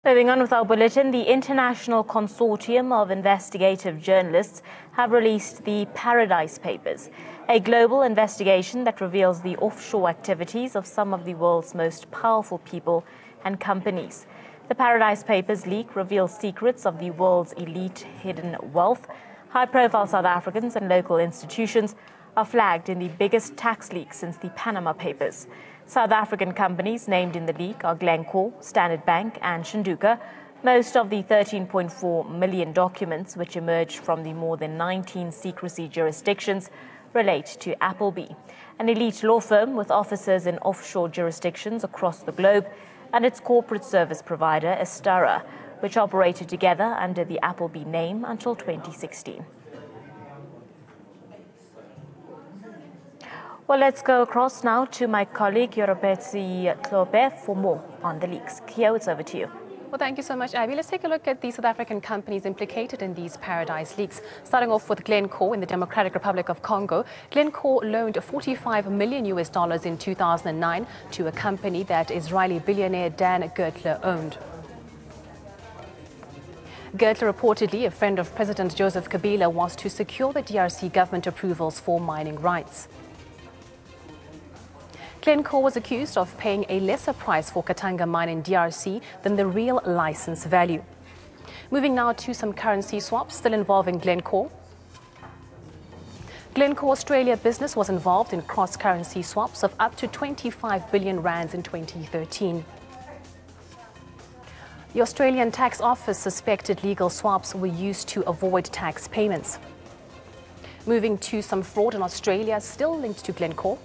Moving on with our bulletin, the International Consortium of Investigative Journalists have released the Paradise Papers, a global investigation that reveals the offshore activities of some of the world's most powerful people and companies. The Paradise Papers leak reveals secrets of the world's elite hidden wealth. High-profile South Africans and local institutions are flagged in the biggest tax leak since the Panama Papers. South African companies named in the leak are Glencore, Standard Bank and Shanduka. Most of the 13.4 million documents which emerged from the more than 19 secrecy jurisdictions relate to Appleby, an elite law firm with offices in offshore jurisdictions across the globe, and its corporate service provider, Estara, which operated together under the Appleby name until 2016. Well, let's go across now to my colleague, Tshepo for more on the leaks. Kyo, it's over to you. Well, thank you so much, Abby. Let's take a look at the South African companies implicated in these Paradise leaks. Starting off with Glencore in the Democratic Republic of Congo. Glencore loaned $45 million in 2009 to a company that Israeli billionaire Dan Gertler owned. Gertler, reportedly a friend of President Joseph Kabila, was to secure the DRC government approvals for mining rights. Glencore was accused of paying a lesser price for Katanga mine in DRC than the real license value. Moving now to some currency swaps still involving Glencore. Glencore Australia business was involved in cross-currency swaps of up to 25 billion rands in 2013. The Australian Tax Office suspected legal swaps were used to avoid tax payments. Moving to some fraud in Australia still linked to Glencore.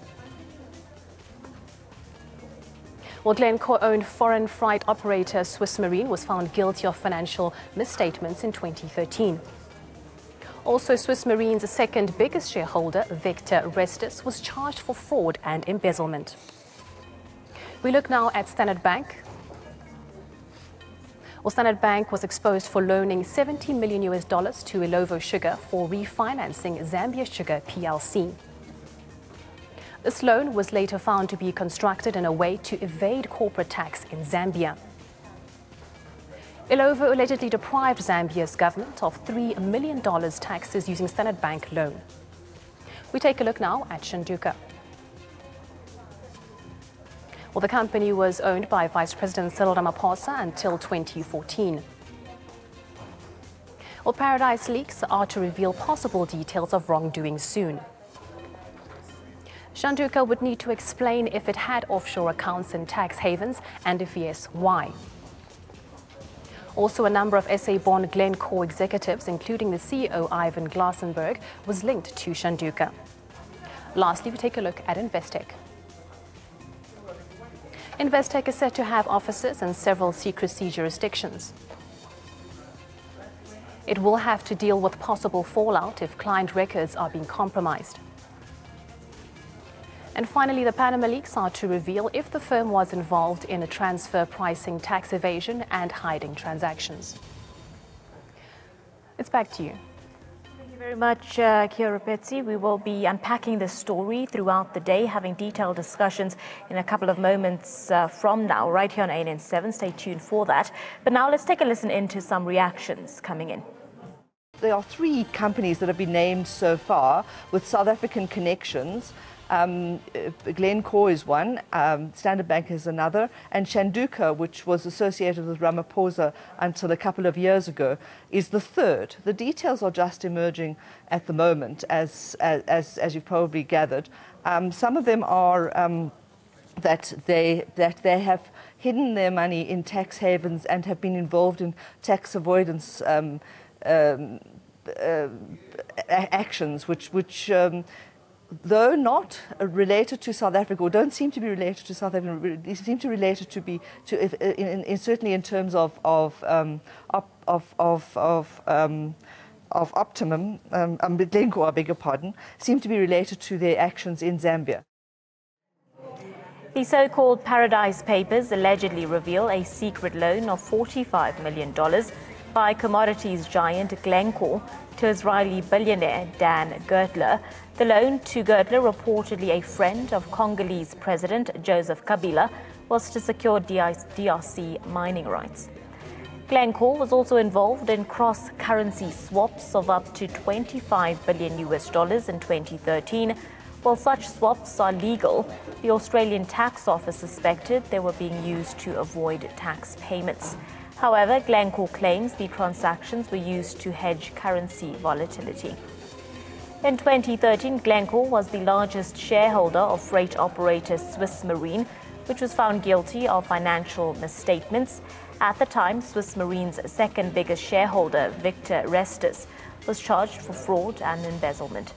Well, Glencore-owned foreign freight operator Swiss Marine was found guilty of financial misstatements in 2013. Also, Swiss Marine's second biggest shareholder, Victor Restis, was charged for fraud and embezzlement. We look now at Standard Bank. Well, Standard Bank was exposed for loaning $70 million to Ilovo Sugar for refinancing Zambia Sugar PLC. This loan was later found to be constructed in a way to evade corporate tax in Zambia. Ilovo allegedly deprived Zambia's government of $3 million taxes using Standard Bank loan. We take a look now at Shanduka. Well, the company was owned by Vice President Cyril Ramaphosa until 2014. Well, Paradise leaks are to reveal possible details of wrongdoing soon. Shanduka would need to explain if it had offshore accounts in tax havens, and if yes, why. Also, a number of SA-born Glencore executives, including the CEO Ivan Glassenberg, was linked to Shanduka. Lastly, we take a look at Investec. Investec is said to have offices in several secrecy jurisdictions. It will have to deal with possible fallout if client records are being compromised. And finally, the Panama leaks are to reveal if the firm was involved in a transfer pricing, tax evasion and hiding transactions. It's back to you. Thank you very much, Kyo. We will be unpacking this story throughout the day, having detailed discussions in a couple of moments from now, right here on ANN7. Stay tuned for that. But now let's take a listen into some reactions coming in. There are 3 companies that have been named so far with South African connections. Glencore is one, Standard Bank is another, and Shanduka, which was associated with Ramaphosa until a couple of years ago, is the third. The details are just emerging at the moment, as you've probably gathered. Some of them are that they have hidden their money in tax havens and have been involved in tax avoidance actions, which though not related to South Africa, or don't seem to be related to South Africa, they seem to related to be certainly in terms of Optimum, Glencore, I beg your pardon, seem to be related to their actions in Zambia. The so-called Paradise Papers allegedly reveal a secret loan of $45 million by commodities giant Glencore to Israeli billionaire Dan Gertler. The loan to Gertler, reportedly a friend of Congolese President Joseph Kabila, was to secure DRC mining rights. Glencore was also involved in cross-currency swaps of up to $25 billion in 2013. While such swaps are legal, the Australian Tax Office suspected they were being used to avoid tax payments. However, Glencore claims the transactions were used to hedge currency volatility. In 2013, Glencore was the largest shareholder of freight operator Swiss Marine, which was found guilty of financial misstatements. At the time, Swiss Marine's second biggest shareholder, Victor Restis, was charged for fraud and embezzlement.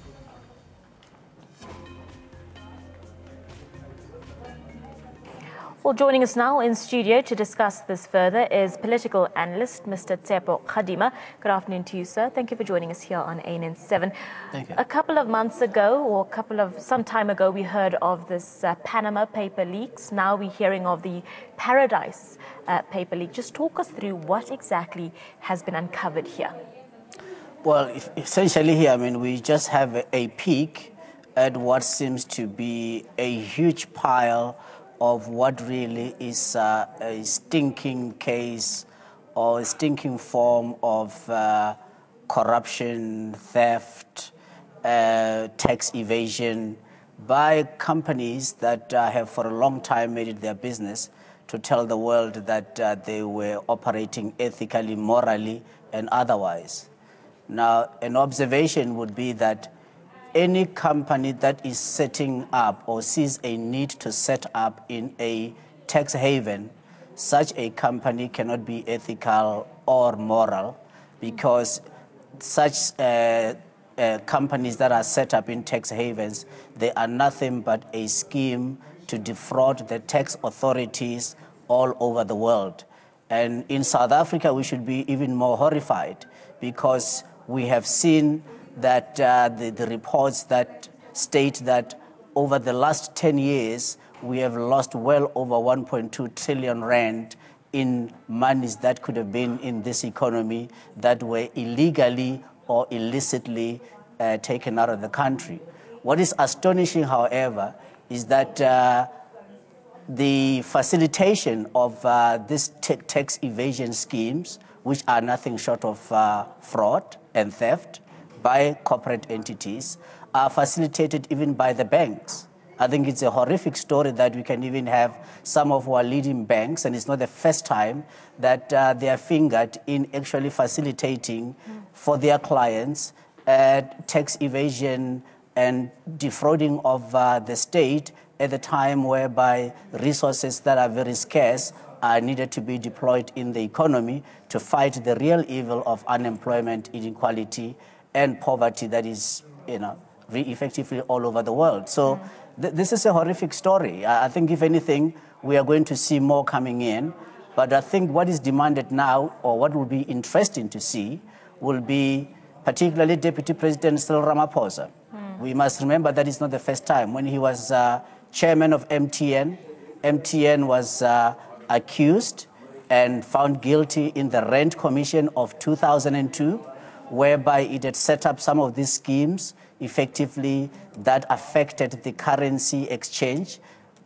Well, joining us now in studio to discuss this further is political analyst Mr. Tshepo Kgadima. Good afternoon to you, sir. Thank you for joining us here on ANN7. Thank you. A couple of months ago, or some time ago, we heard of this Panama paper leaks. Now we're hearing of the Paradise paper leak. Just talk us through what exactly has been uncovered here. Well, essentially here, we just have a peek at what seems to be a huge pile of what really is a stinking case or a stinking form of corruption, theft, tax evasion by companies that have for a long time made it their business to tell the world that they were operating ethically, morally, and otherwise. Now, an observation would be that any company that is setting up or sees a need to set up in a tax haven, such a company cannot be ethical or moral, because such companies that are set up in tax havens, they are nothing but a scheme to defraud the tax authorities all over the world. And in South Africa, we should be even more horrified, because we have seen that the reports that state that over the last 10 years, we have lost well over 1.2 trillion rand in monies that could have been in this economy that were illegally or illicitly taken out of the country. What is astonishing, however, is that the facilitation of these tax evasion schemes, which are nothing short of fraud and theft, by corporate entities, are facilitated even by the banks. I think it's a horrific story that we can even have some of our leading banks, and it's not the first time that they are fingered in actually facilitating for their clients tax evasion and defrauding of the state at the time whereby resources that are very scarce are needed to be deployed in the economy to fight the real evil of unemployment, inequality, and poverty that is, effectively all over the world. So this is a horrific story. I think, if anything, we are going to see more coming in. But I think what is demanded now, or what will be interesting to see, will be particularly Deputy President Cyril Ramaphosa. We must remember that it's not the first time. When he was chairman of MTN, MTN was accused and found guilty in the Rent Commission of 2002, whereby it had set up some of these schemes effectively that affected the currency exchange,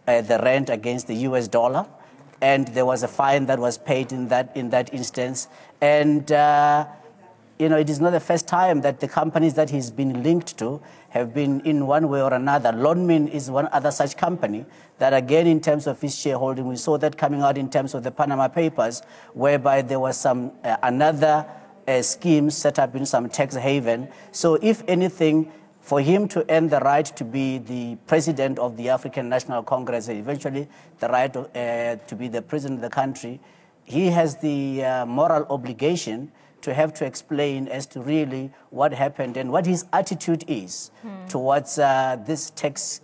the rand against the US dollar. And there was a fine that was paid in that instance. And, it is not the first time that the companies that he's been linked to have been in one way or another. Lonmin is one other such company that, again, in terms of his shareholding, we saw that coming out in terms of the Panama Papers, whereby there was some another scheme set up in some tax haven. So if anything, for him to earn the right to be the president of the African National Congress, and eventually the right to be the president of the country, he has the moral obligation to have to explain as to really what happened and what his attitude is towards these tax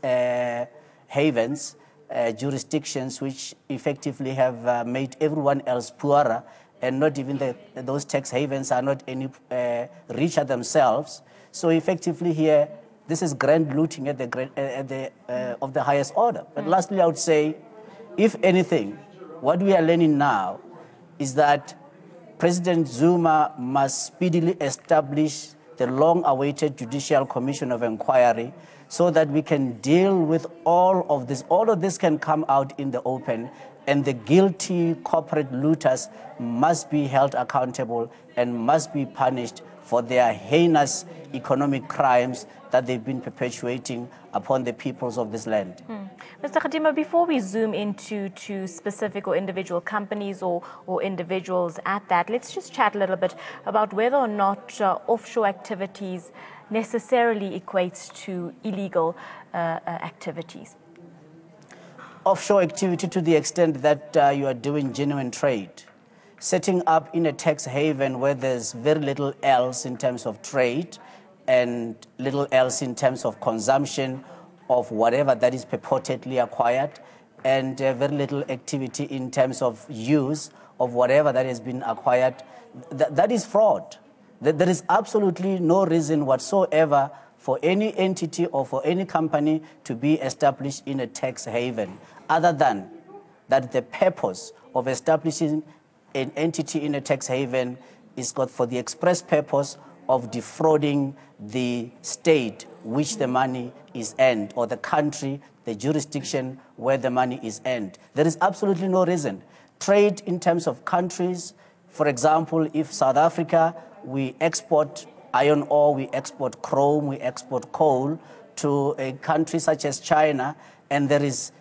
havens, jurisdictions which effectively have made everyone else poorer, and not even those tax havens are not any richer themselves. So effectively here, this is grand looting of the highest order. But lastly, I would say, if anything, what we are learning now is that President Zuma must speedily establish the long-awaited Judicial Commission of Inquiry so that we can deal with all of this. All of this can come out in the open, and the guilty corporate looters must be held accountable and must be punished for their heinous economic crimes that they've been perpetuating upon the peoples of this land. Mr. Kgadima, before we zoom into specific or individual companies or individuals at that, let's just chat a little bit about whether or not offshore activities necessarily equates to illegal activities. Offshore activity to the extent that you are doing genuine trade. Setting up in a tax haven where there's very little else in terms of trade and little else in terms of consumption of whatever that is purportedly acquired, and very little activity in terms of use of whatever that has been acquired, that is fraud. There is absolutely no reason whatsoever for any entity or for any company to be established in a tax haven, other than that the purpose of establishing an entity in a tax haven is got for the express purpose of defrauding the state which the money is earned, or the country, the jurisdiction where the money is earned. There is absolutely no reason. Trade in terms of countries, for example, if South Africa, we export iron ore, we export chrome, we export coal to a country such as China, and there is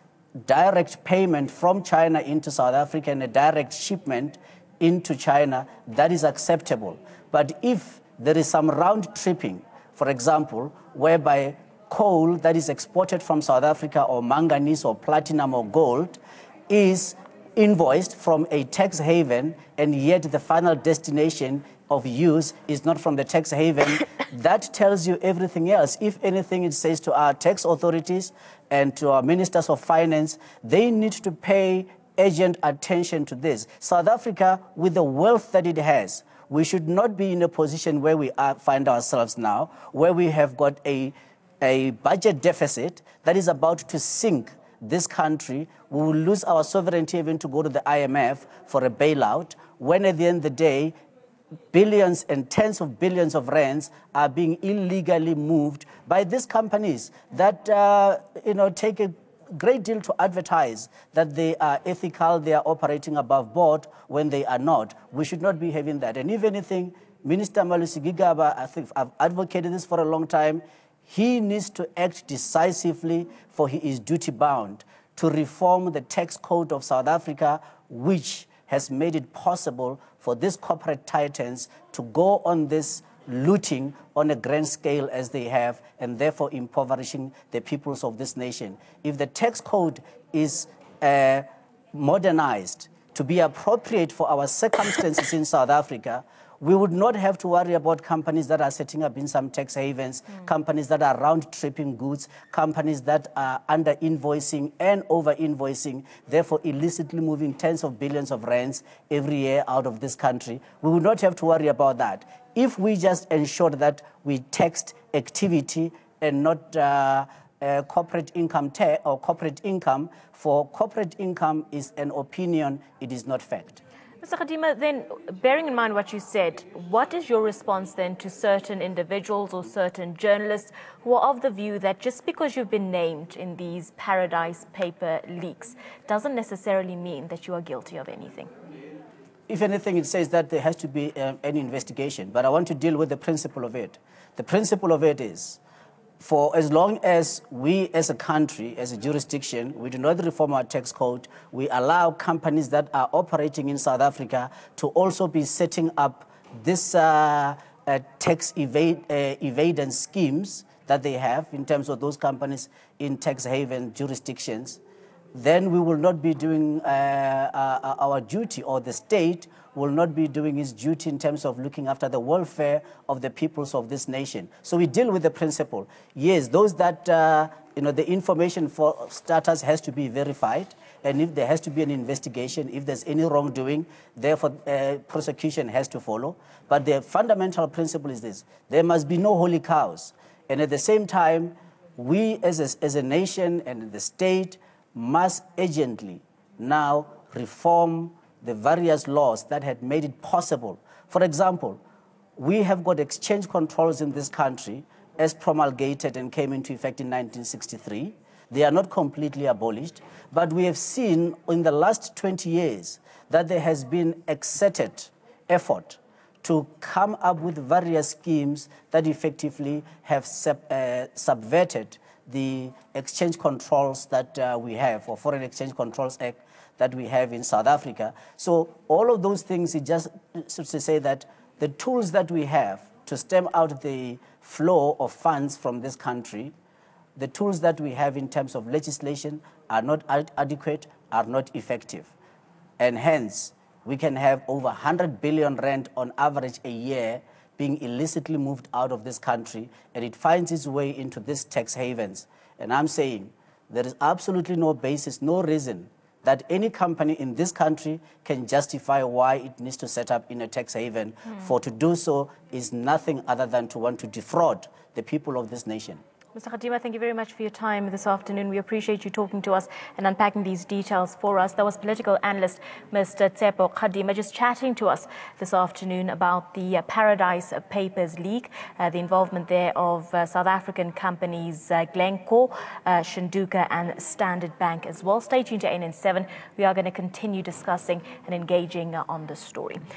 direct payment from China into South Africa and a direct shipment into China, that is acceptable. But if there is some round tripping, for example, whereby coal that is exported from South Africa, or manganese or platinum or gold, is invoiced from a tax haven, and yet the final destination of use is not from the tax haven, that tells you everything else. If anything, it says to our tax authorities and to our ministers of finance, they need to pay urgent attention to this. South Africa, with the wealth that it has, we should not be in a position where we find ourselves now, where we have got a budget deficit that is about to sink this country. We will lose our sovereignty even to go to the IMF for a bailout, when at the end of the day, billions and tens of billions of rands are being illegally moved by these companies that take a great deal to advertise that they are ethical, they are operating above board, when they are not. We should not be having that. And if anything, Minister Malusi Gigaba, I think I've advocated this for a long time, he needs to act decisively, for he is duty-bound to reform the tax code of South Africa, which has made it possible for these corporate titans to go on this looting on a grand scale as they have, and therefore impoverishing the peoples of this nation. If the tax code is modernized to be appropriate for our circumstances in South Africa, we would not have to worry about companies that are setting up in some tax havens, companies that are round-tripping goods, companies that are under-invoicing and over-invoicing, therefore illicitly moving tens of billions of rands every year out of this country. We would not have to worry about that if we just ensured that we taxed activity and not corporate income or corporate income. For corporate income is an opinion, it is not fact. Mr. Kgadima, then, bearing in mind what you said, what is your response then to certain individuals or certain journalists who are of the view that just because you've been named in these Paradise Paper leaks doesn't necessarily mean that you are guilty of anything? If anything, it says that there has to be an investigation, but I want to deal with the principle of it. The principle of it is, for as long as we as a country, as a jurisdiction, we do not reform our tax code, we allow companies that are operating in South Africa to also be setting up this tax evadance schemes that they have in terms of those companies in tax haven jurisdictions, then we will not be doing our duty, or the state will not be doing its duty in terms of looking after the welfare of the peoples of this nation. So we deal with the principle. Yes, those that, the information for starters has to be verified, and if there has to be an investigation, if there's any wrongdoing, therefore prosecution has to follow. But the fundamental principle is this: there must be no holy cows. And at the same time, we as a nation and the state must urgently now reform the various laws that had made it possible. For example, we have got exchange controls in this country as promulgated and came into effect in 1963. They are not completely abolished, but we have seen in the last 20 years that there has been exerted effort to come up with various schemes that effectively have subverted the exchange controls that we have, or Foreign Exchange Controls Act that we have in South Africa. So all of those things is just to say that the tools that we have to stem out the flow of funds from this country, the tools that we have in terms of legislation are not adequate, are not effective. And hence, we can have over 100 billion rand on average a year being illicitly moved out of this country, and it finds its way into these tax havens. And I'm saying there is absolutely no basis, no reason that any company in this country can justify why it needs to set up in a tax haven. For to do so is nothing other than to want to defraud the people of this nation. Mr. Kgadima, thank you very much for your time this afternoon. We appreciate you talking to us and unpacking these details for us. That was political analyst Mr. Tshepo Kgadima just chatting to us this afternoon about the Paradise Papers leak, the involvement there of South African companies Glencore, Shanduka and Standard Bank as well. Stay tuned to ANN7. We are going to continue discussing and engaging on this story.